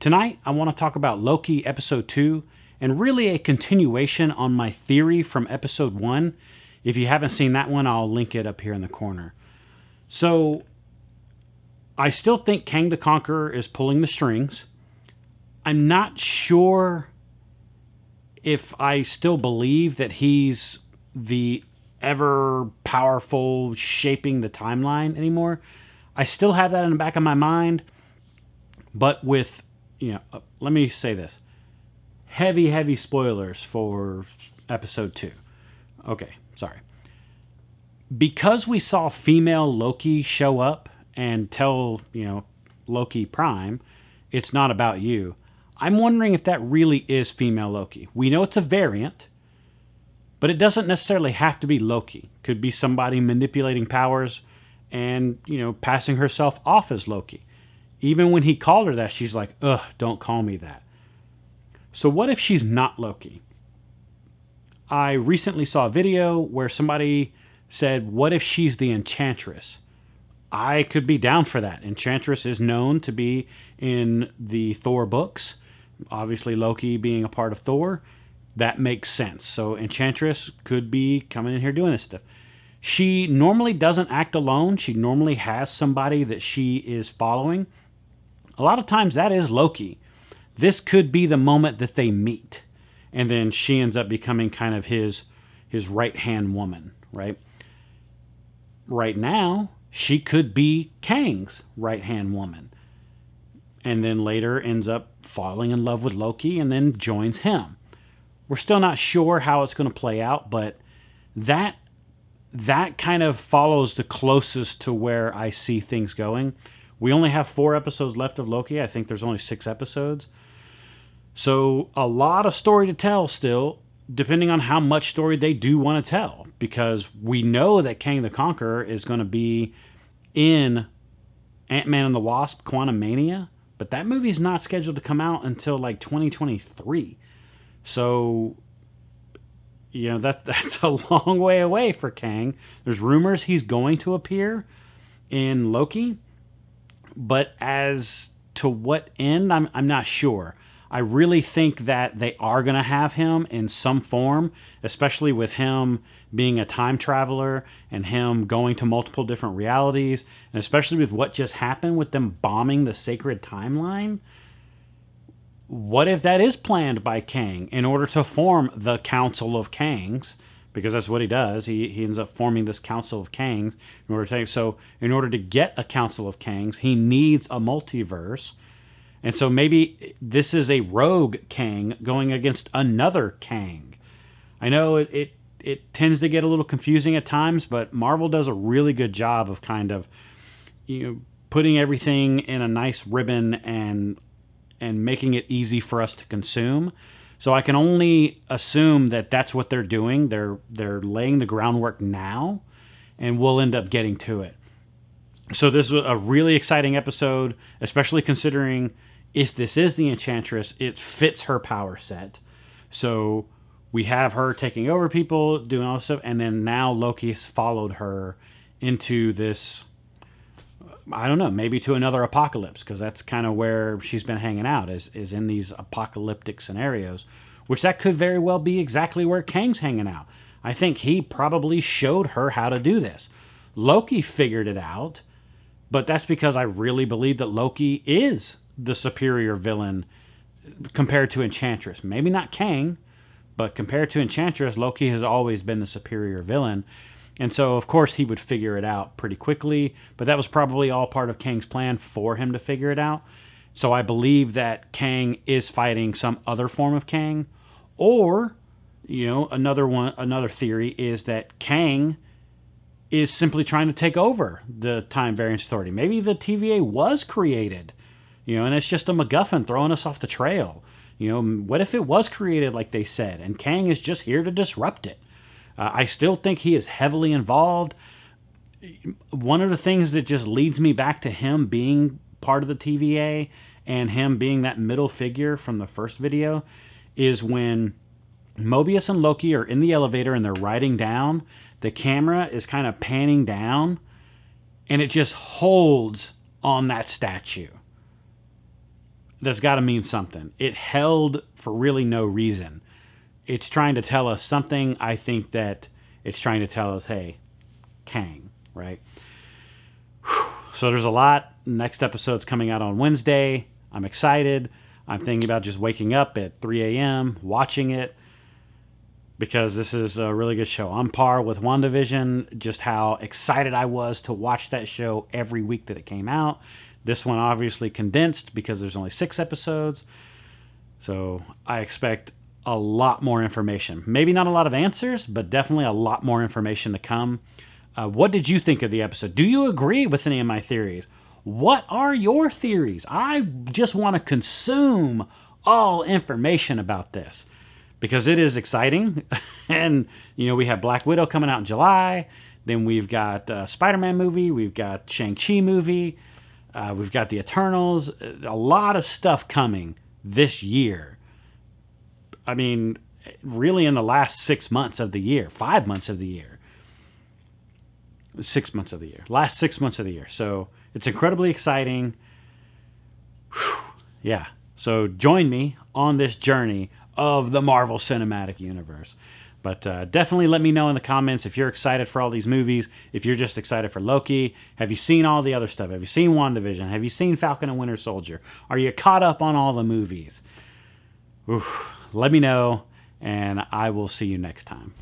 Tonight, I want to talk about Loki Episode 2, and really a continuation on my theory from Episode 1. If you haven't seen that one, I'll link it up here in the corner. So, I still think Kang the Conqueror is pulling the strings. I'm not sure if I still believe that he's the ever-powerful shaping the timeline anymore. I still have that in the back of my mind, but with, let me say this. Heavy spoilers for Episode 2. Okay, sorry. Because we saw female Loki show up and tell, Loki Prime, it's not about you. I'm wondering if that really is female Loki. We know it's a variant, but it doesn't necessarily have to be Loki. Could be somebody manipulating powers and, passing herself off as Loki. Even when he called her that, she's like, ugh, don't call me that. So what if she's not Loki? I recently saw a video where somebody said, what if she's the Enchantress? I could be down for that. Enchantress is known to be in the Thor books. Obviously, Loki being a part of Thor, that makes sense. So Enchantress could be coming in here doing this stuff. She normally doesn't act alone. She normally has somebody that she is following. A lot of times that is Loki. This could be the moment that they meet. And then she ends up becoming kind of his right-hand woman, right? Right now, she could be Kang's right-hand woman. And then later ends up falling in love with Loki and then joins him. We're still not sure how it's going to play out, but that kind of follows the closest to where I see things going. We only have 4 episodes left of Loki. I think there's only 6 episodes. So a lot of story to tell still, depending on how much story they do want to tell. Because we know that Kang the Conqueror is going to be in Ant-Man and the Wasp: Quantumania. But that movie's not scheduled to come out until like 2023. So, that's a long way away for Kang. There's rumors he's going to appear in Loki. But as to what end, I'm not sure. I really think that they are going to have him in some form, especially with him being a time traveler and him going to multiple different realities, and especially with what just happened with them bombing the sacred timeline. What if that is planned by Kang in order to form the Council of Kangs? Because that's what he does. He ends up forming this Council of Kangs. In order to get a Council of Kangs, he needs a multiverse. And so maybe this is a rogue Kang going against another Kang. I know it tends to get a little confusing at times, but Marvel does a really good job of kind of putting everything in a nice ribbon and making it easy for us to consume. So I can only assume that that's what they're doing. They're laying the groundwork now, and we'll end up getting to it. So this was a really exciting episode, especially considering if this is the Enchantress, it fits her power set. So we have her taking over people, doing all this stuff, and then now Loki has followed her into this, I don't know, maybe to another apocalypse, because that's kind of where she's been hanging out, is in these apocalyptic scenarios, which that could very well be exactly where Kang's hanging out. I think he probably showed her how to do this. Loki figured it out, but that's because I really believe that Loki is the superior villain compared to Enchantress. Maybe not Kang, but compared to Enchantress, Loki has always been the superior villain. And so, of course, he would figure it out pretty quickly, but that was probably all part of Kang's plan for him to figure it out. So I believe that Kang is fighting some other form of Kang, or, another theory is that Kang is simply trying to take over the Time Variance Authority. Maybe the TVA was created, and it's just a MacGuffin throwing us off the trail. What if it was created like they said, and Kang is just here to disrupt it? I still think he is heavily involved. One of the things that just leads me back to him being part of the TVA and him being that middle figure from the first video is when Mobius and Loki are in the elevator and they're riding down, the camera is kind of panning down and it just holds on that statue. that's got to mean something. It held for really no reason. It's trying to tell us something. I think that it's trying to tell us, hey, Kang, right? So there's a lot. Next episode's coming out on Wednesday. I'm excited. I'm thinking about just waking up at 3 a.m., watching it, because this is a really good show. On par with WandaVision, just how excited I was to watch that show every week that it came out. This one obviously condensed because there's only 6 episodes. So I expect a lot more information. Maybe not a lot of answers, but definitely a lot more information to come. What did you think of the episode? Do you agree with any of my theories? What are your theories? I just want to consume all information about this because it is exciting. And, we have Black Widow coming out in July. Then we've got a Spider-Man movie. We've got Shang-Chi movie. We've got the Eternals. A lot of stuff coming this year. I mean, really in the last 6 months of the year, 5 months of the year. 6 months of the year. Last 6 months of the year. So it's incredibly exciting. Whew. Yeah. So join me on this journey of the Marvel Cinematic Universe. But definitely let me know in the comments if you're excited for all these movies, if you're just excited for Loki. Have you seen all the other stuff? Have you seen WandaVision? Have you seen Falcon and Winter Soldier? Are you caught up on all the movies? Oof. Let me know, and I will see you next time.